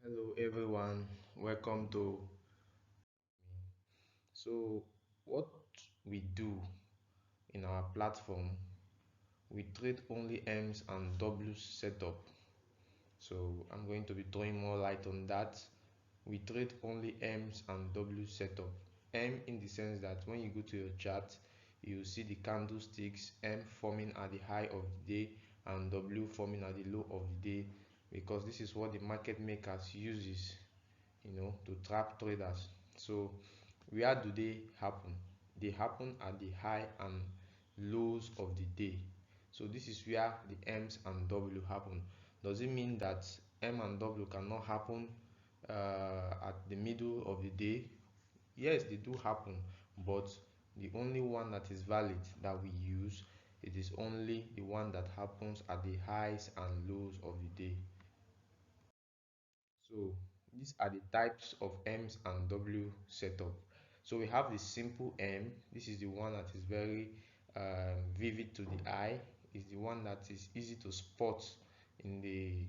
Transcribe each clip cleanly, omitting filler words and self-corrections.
Hello everyone, welcome to so what we do in our platform, we trade only M's and W's setup. So I'm going to be throwing more light on that. We trade only M's and W's setup. M in the sense that when you go to your chart, you see the candlesticks M forming at the high of the day and W forming at the low of the day, because this is what the market makers uses, to trap traders. So where do they happen? They happen at the high and lows of the day. So this is where the M's and W happen. Does it mean that M and W cannot happen at the middle of the day? Yes, they do happen, but the only one that is valid that we use, it is only the one that happens at the highs and lows of the day. So these are the types of M's and W setup. So we have the simple M. This is the one that is very vivid to the eye. It's the one that is easy to spot in the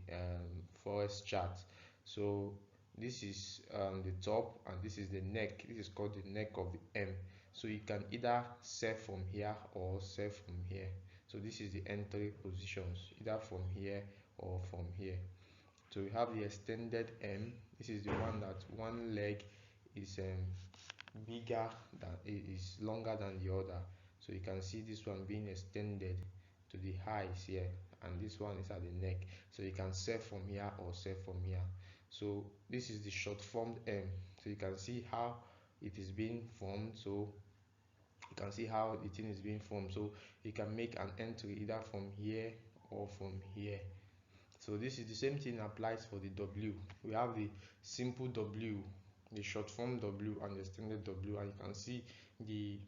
forex chart. So this is the top and this is the neck. This is called the neck of the M. So you can either sell from here or sell from here. So this is the entry positions, either from here or from here. So we have the extended M. This is the one that one leg is bigger than is longer than the other. So you can see this one being extended to the highs here, and this one is at the neck. So you can sell from here or sell from here. So this is the short formed M. So you can see how it is being formed. So you can see how the thing is being formed. So you can make an entry either from here or from here. So this is the same thing applies for the W. We have the simple W, the short form W and the extended W, and you can see the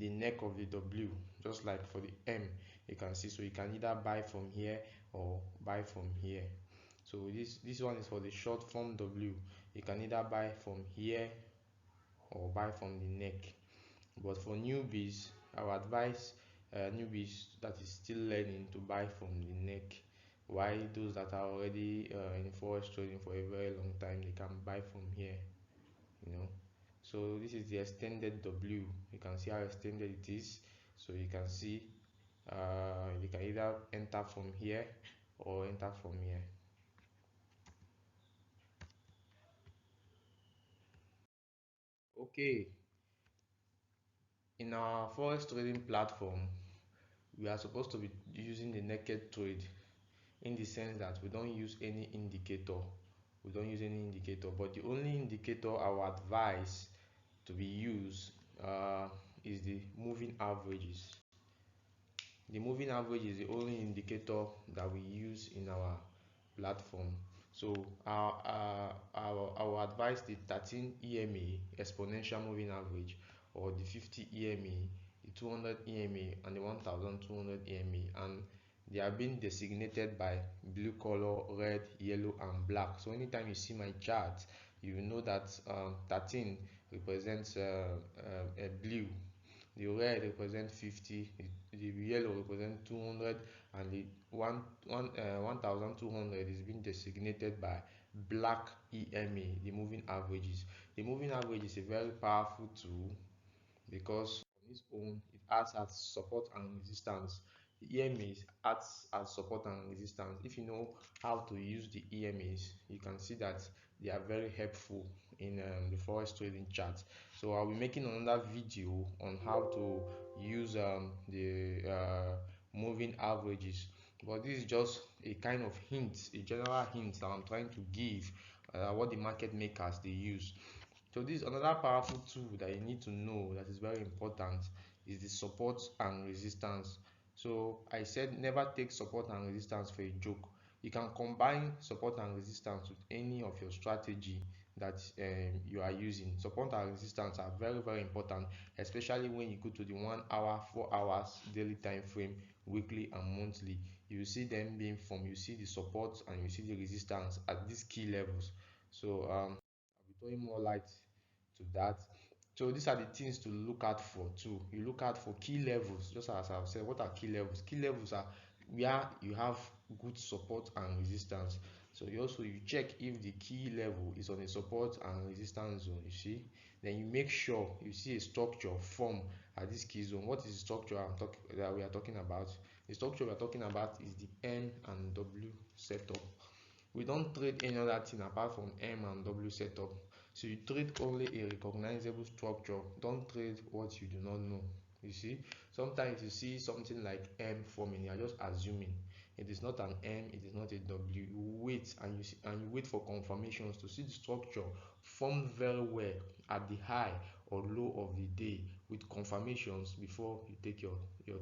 neck of the W, just like for the M. You can see, so you can either buy from here or buy from here. So this one is for the short form W. You can either buy from here or buy from the neck. But for newbies, I would advise newbies that is still learning to buy from the neck. While those that are already in forex trading for a very long time, they can buy from here. You know. So this is the extended W. You can see how extended it is. So you can see you can either enter from here or enter from here. Okay, in our forex trading platform, we are supposed to be using the naked trade, in the sense that we don't use any indicator. We don't use any indicator, but the only indicator I would advise to be used is the moving averages. The moving average is the only indicator that we use in our platform. So I will advise the 13 EMA exponential moving average, or the 50 EMA, the 200 EMA, and the 1200 EMA, and they are being designated by blue color, red, yellow, and black. So anytime you see my chart, you will know that 13 represents blue, the red represent 50, the yellow represent 200, and the 1200 is being designated by black EMA, the moving averages. The moving average is a very powerful tool because on its own it acts as support and resistance. The EMAs acts as support and resistance. If you know how to use the EMAs, you can see that they are very helpful in the forex trading chart. So I'll be making another video on how to use the moving averages, but this is just a kind of hint, a general hint that I'm trying to give what the market makers they use. So this another powerful tool that you need to know that is very important is the support and resistance. So I said never take support and resistance for a joke. You can combine support and resistance with any of your strategy that you are using. Support and resistance are very important, especially when you go to the 1 hour, 4 hours daily time frame, weekly and monthly. You see them being formed, you see the support and you see the resistance at these key levels. So I'll be throwing more light to that. So these are the things to look out for too. You look out for key levels, just as I've said. What are key levels? Key levels are where you have good support and resistance. So you check if the key level is on a support and resistance zone, you see. Then you make sure you see a structure form at this key zone. What is the structure that we are talking about? The structure we are talking about is the M and W setup. We don't trade any other thing apart from M and W setup. So you trade only a recognizable structure. Don't trade what you do not know. You see, sometimes you see something like M forming, you are just assuming it is not an M, it is not a W. You wait and you wait for confirmations to see the structure formed very well at the high or low of the day with confirmations before you take your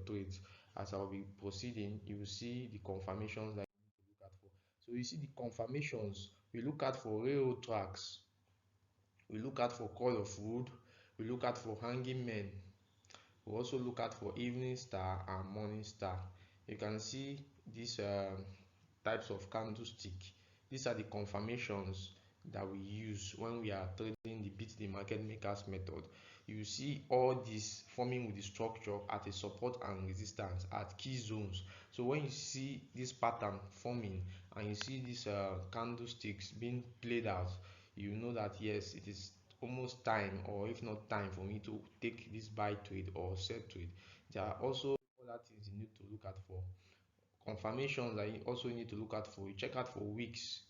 trades. As I will be proceeding, you will see the confirmations that you need to look at for. So you see the confirmations we look at for railroad tracks, we look at for coil of wood, we look at for hanging men, we also look at for evening star and morning star. You can see these types of candlestick. These are the confirmations that we use when we are trading the beat the market makers method. You see all this forming with the structure at a support and resistance at key zones. So when you see this pattern forming and you see these candlesticks being played out, you know that yes, it is almost time, or if not time, for me to take this buy trade or sell trade. There are also other things you need to look at for confirmations that you also need to look out for. You check out for weeks.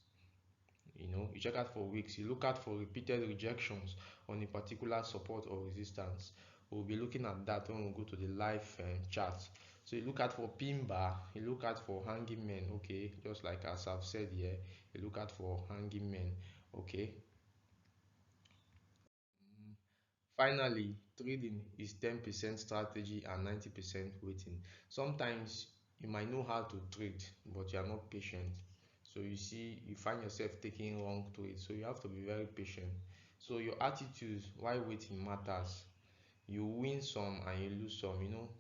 You check out for weeks. You look out for repeated rejections on a particular support or resistance. We'll be looking at that when we go to the live chart. So you look out for pin bar, you look out for hanging men, okay, just like as I've said here, you look out for hanging men, okay. Finally, trading is 10% strategy and 90% waiting. Sometimes you might know how to trade, but you are not patient. So you see, you find yourself taking wrong trades. So you have to be very patient. So your attitude while waiting matters. You win some and you lose some.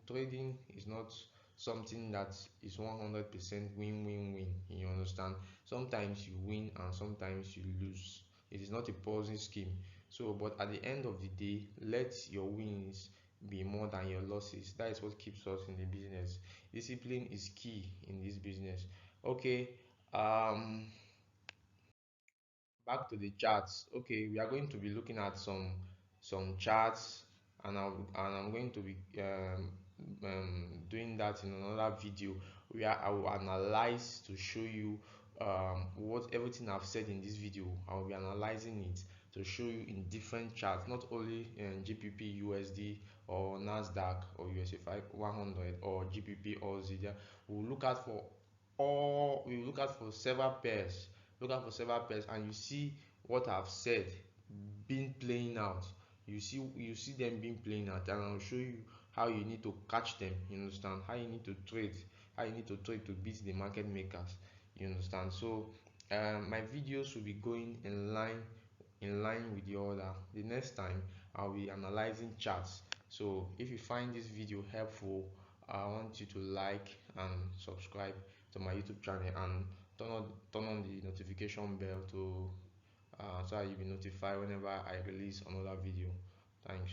Trading is not something that is 100% win win win. You understand? Sometimes you win and sometimes you lose. It is not a Ponzi scheme. So, but at the end of the day, let your wins be more than your losses. That is what keeps us in the business. Discipline is key in this business. Okay. um Back to the charts. Okay, we are going to be looking at some charts, and I'm going to be doing that in another video where I will analyze to show you what everything I've said in this video. I will be analyzing it to show you in different charts, not only in GPP USD or Nasdaq or USA 100 or GPP or ZDA. We'll look out for we will look out for several pairs, and you see what I've said been playing out. You see them being playing out, and I'll show you how you need to catch them. You understand? How you need to trade to beat the market makers. You understand? So my videos will be going in line with the order. The next time I'll be analyzing charts. So if you find this video helpful, I want you to like and subscribe to my YouTube channel, and turn on the notification bell to so that you'll be notified whenever I release another video. Thanks.